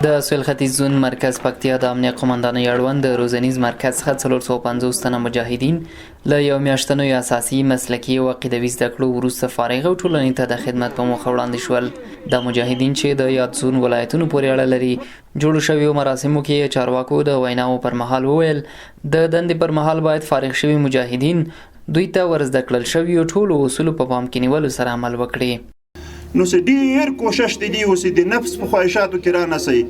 د سویل ختیځ زون مرکز پکتیا د امنیه قومندانۍ اړوند د روزنیز مرکز څخه 450 تنه مجاهدین له یو میاشتنو اساسي مسلکي او عقیدوي زده کړو وروسته فارغ او ټولنې ته د خدمت په موخه وړاندې شول. د مجاهدین چې د یاد زون ولایتونو پورې اړه لري جوړو شویو مراسمو کې چارواکو د ویناو پر مهال وویل د دندې پر مهال باید فارغ شوي مجاهدین دوی ته ورزده کړل شویو ټولو اصولو په پام کې نیولو سره عمل وکړي. نو ډیر کوشش دی اوس د نفس په خواهشاتو کې را نسی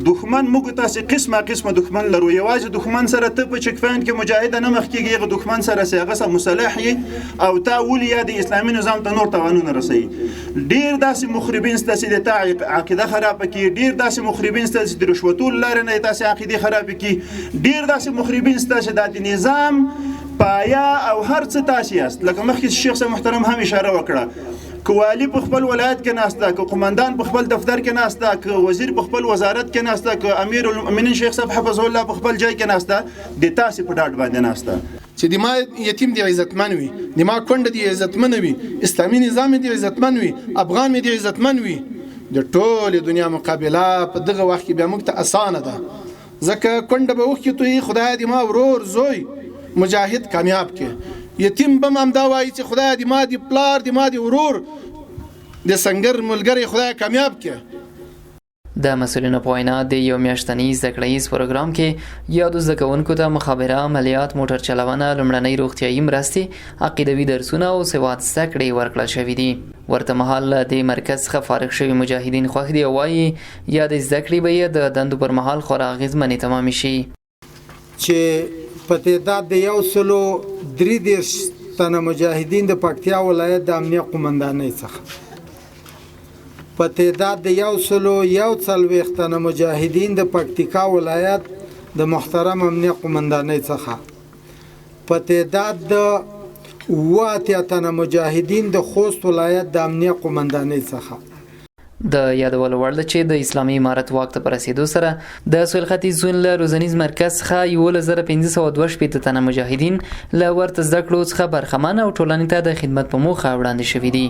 دښمن موږ تاسو قسمه دښمن لرو یوازې دښمن سره ته په چکفان کې مجاهد نه مخ کېږي دښمن سره سیاغه مصالح او تا ولي د اسلامي نظام ته نور توانونه رسي ډیر داسې مخربین ستاسو د عقیده خراب کی ډیر داسې مخربین ستاسو د رشوتول لاره نه تاسو عقیده خراب کی ډیر داسې مخربین ستاسو د نظام پایا او هر څه تاسو است لکه مخکې شیخ محترم هم اشاره وکړه که والی په خپل ولایت کې ناسته که قومندان په خپل دفتر کې ناسته که وزیر په خپل وزارت کې ناسته که امیر المؤمنین شیخ صاحب حفظ الله په خپل ځای کې ناسته د تاسو په ډاډ باندې ناسته چې د ما یتیم دی عزتمن وي د ما کونډه دی عزتمن وي اسلامي نظام دی عزتمن وي افغان می دی عزتمن وي د ټول دنیا مقابله په دغه وخت کې بیا موږ ته اسانه ده ځکه کونډه به وخت ته خدای دې ما ورور زوی مجاهد کامیاب کې یتیم بم هم دا وایي چې خدای دې ما دې پلار دې ما دې ورور د سنگر ملګری خدای کامیاب کې. د مسؤلینو په وینا د یو میاشتني زده کړیز پروګرام کې یادو زده کوونکو ته مخابره عملیات موټر چلونه لومړنۍ روغتیایي مرستې عقیدوي درسونه او سواد زده کړې ورکړل شوي دي. ورته مهال د مرکز څخه فارغ شوي مجاهدین خوښ دي او وایي یا د زده کړې به یې د دندو پر مهال خورا اغېزمنې تمامې شي. چې په تعداد د 133 تنه مجاهدین د پکتیا ولایت د امنیه قومندانۍ څخه په تعداد د 140 تنه مجاهدین د پکتیکا ولایت د محترم امنیه قومندانۍ څخه په تعداد د 8 تنه مجاهدین د خوست ولایت د امنیه قومندانۍ څخه. د یادولو وړ ده چې د اسلامي امارت واک ته په رسیدو سره د سویل ختیځ زون له روزنیز مرکز څخه 11512 تنه مجاهدین له ورته زده کړو څخه برخمن او ټولنې ته د خدمت په موخه وړاندې شوي دي.